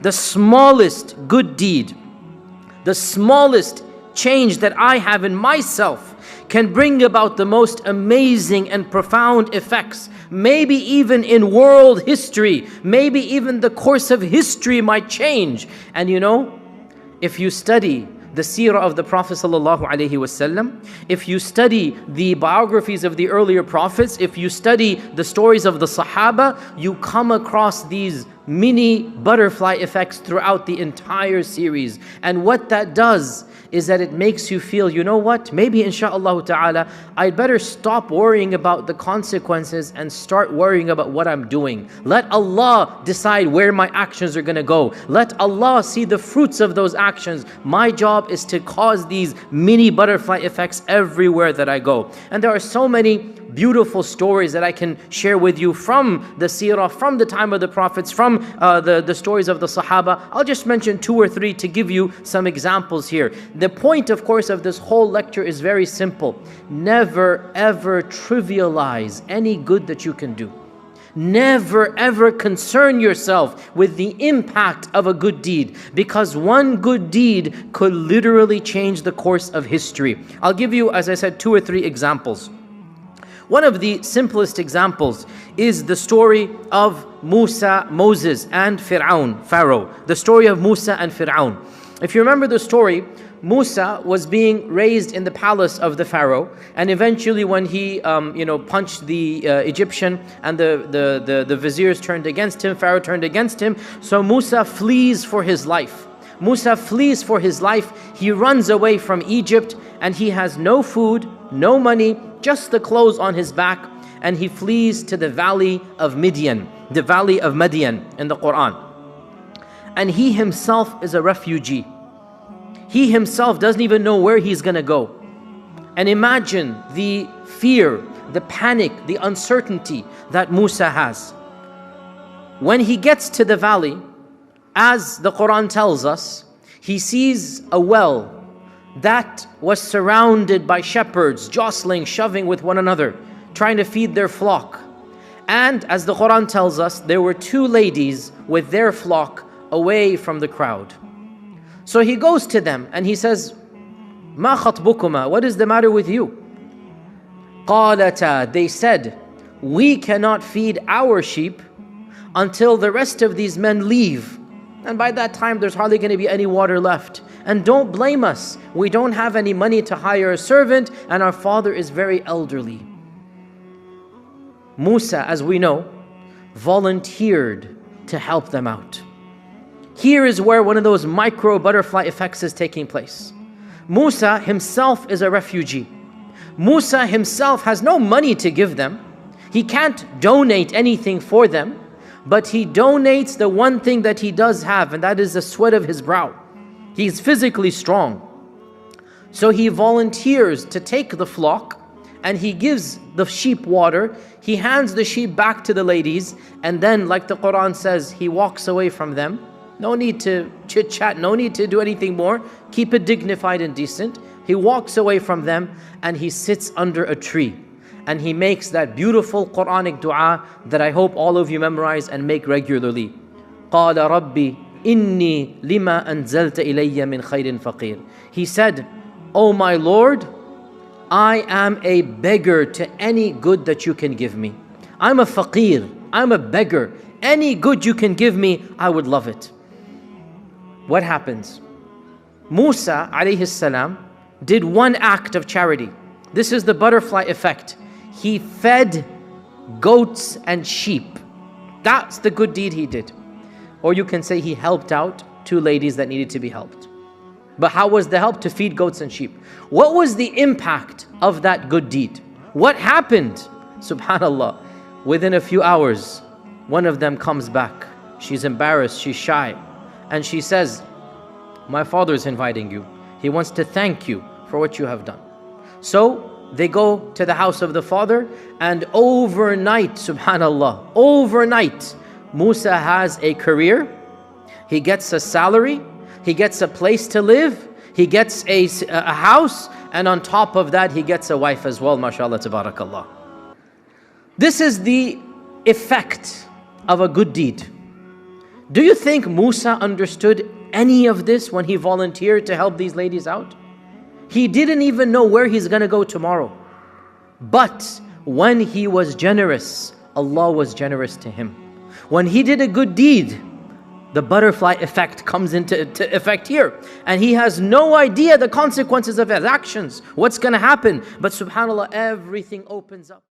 the smallest good deed, the smallest change that I have in myself can bring about the most amazing and profound effects. Maybe even in world history, maybe even the course of history might change. And you know, if you study the seerah of the Prophet ﷺ, if you study the biographies of the earlier prophets, if you study the stories of the Sahaba, you come across these mini butterfly effects throughout the entire series. And what that does is that it makes you feel, you know what, maybe insha'Allah ta'ala, I'd better stop worrying about the consequences and start worrying about what I'm doing. Let Allah decide where my actions are going to go. Let Allah see the fruits of those actions. My job is to cause these mini butterfly effects everywhere that I go. And there are so many beautiful stories that I can share with you from the seerah, from the time of the prophets, from the stories of the Sahaba. I'll just mention 2 or 3 to give you some examples here. The point, of course, of this whole lecture is very simple. Never ever trivialize any good that you can do. Never ever concern yourself with the impact of a good deed, because one good deed could literally change the course of history. I'll give you, as I said, 2 or 3 examples. One of the simplest examples is the story of Moses and Pharaoh. The story of Musa and Fir'aun. If you remember the story, Musa was being raised in the palace of the Pharaoh, and eventually when he punched the Egyptian and the viziers turned against him, Pharaoh turned against him, so Musa flees for his life. Musa flees for his life. He runs away from Egypt, and he has no food, no money, just the clothes on his back, and he flees to the valley of Midian, the valley of Midian in the Quran. And he himself is a refugee. He himself doesn't even know where he's going to go. And imagine the fear, the panic, the uncertainty that Musa has. When he gets to the valley, as the Quran tells us, he sees a well that was surrounded by shepherds, jostling, shoving with one another, trying to feed their flock. And as the Quran tells us, there were 2 ladies with their flock away from the crowd. So he goes to them and he says, "Ma khatbukuma, what is the matter with you?" قالتا, they said, "We cannot feed our sheep until the rest of these men leave. And by that time there's hardly going to be any water left. And don't blame us, we don't have any money to hire a servant, and our father is very elderly." Musa, as we know, volunteered to help them out. Here is where one of those micro butterfly effects is taking place. Musa himself is a refugee. Musa himself has no money to give them. He can't donate anything for them, but he donates the one thing that he does have, and that is the sweat of his brow. He's physically strong. So he volunteers to take the flock, and he gives the sheep water. He hands the sheep back to the ladies, and then, like the Quran says, he walks away from them. No need to chit-chat, no need to do anything more. Keep it dignified and decent. He walks away from them and he sits under a tree. And he makes that beautiful Quranic dua that I hope all of you memorize and make regularly. قَالَ رَبِّي إِنِّي لِمَا أَنزَلْتَ إِلَيَّ مِنْ خَيْرٍ فَقِيرٍ. He said, "Oh my Lord, I am a beggar to any good that you can give me. I'm a faqir, I'm a beggar. Any good you can give me, I would love it." What happens? Musa alayhi salam did one act of charity. This is the butterfly effect. He fed goats and sheep. That's the good deed he did. Or you can say he helped out 2 ladies that needed to be helped. But how was the help? To feed goats and sheep. What was the impact of that good deed? What happened? Subhanallah. Within a few hours, one of them comes back. She's embarrassed, she's shy. And she says, "My father is inviting you. He wants to thank you for what you have done." So they go to the house of the father, and overnight, subhanallah, overnight, Musa has a career, he gets a salary, he gets a place to live, he gets a house, and on top of that, he gets a wife as well, mashallah, tabarakallah. This is the effect of a good deed. Do you think Musa understood any of this when he volunteered to help these ladies out? He didn't even know where he's going to go tomorrow. But when he was generous, Allah was generous to him. When he did a good deed, the butterfly effect comes into effect here. And he has no idea the consequences of his actions, what's going to happen. But subhanAllah, everything opens up.